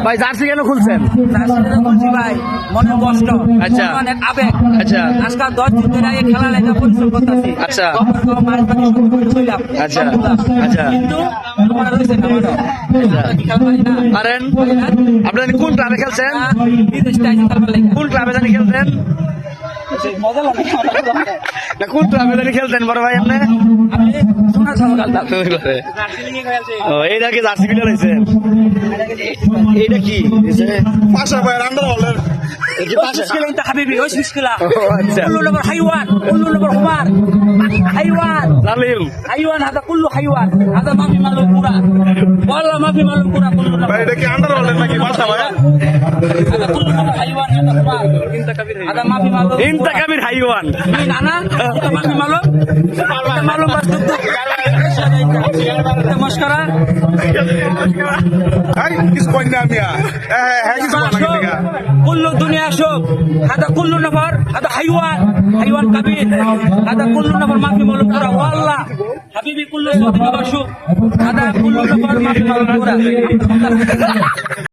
ভাই জার্সি কেন খুলছেন? বলছি ভাই মনের কষ্ট, আচ্ছা। অনেক আবেগ। আচ্ছা আজকাল 10 দিন ধরে এই খেলা লেখা পরিশ্রম করতেছি। আচ্ছা। আচ্ছা আচ্ছা। আচ্ছা। কিন্তু তোমার রয়েছে না মানো। কি খেলা পারি না। পারেন? আপনারা কোন ক্লাবে খেলছেন? বিদেশটা এসে খেলা লেখা। কোন ক্লাবে জানি খেলছেন? মজা লাগে। না কোন ক্লাবে জানি খেলছেন বড় ভাই আপনি? আমি সোনা ছাড়া খেলতাম। ও এইটা কি জার্সি কিনে লাইছেন? এইটা কি? পাশা ভাই আন্ডার হলের এই যে পাশে। মুশকিল انت حبيبي وش مشكلة؟ ও আচ্ছা। كله نبر حيوان، كله نبر حمار. حيوان، জালিম। حيوان هذا كله حيوان، هذا ما في ماله كرة. والله ما في ماله كرة كله ভাই نبر. এটা কি আন্ডার হলের নাকি পাশা ভাই? هذا كله نبر حيوان هذا حمار. هذا ما في ماله ইনতা كرة. কাবির হাইওয়ান। مين أنا؟ أنت ما في ماله؟ أنت معلوم بس تبدو. أنت مشكرة. ভাই কিছু কই না মিয়া হ্যাঁ কিছু কই না شوف কিন্তু كل الدنيا شوف هذا كل نفر هذا حيوان حيوان كبير هذا كل نفر ما في ماله كرة والله حبيبي كل صوت نفر شوف هذا كل نفر ما في ماله كرة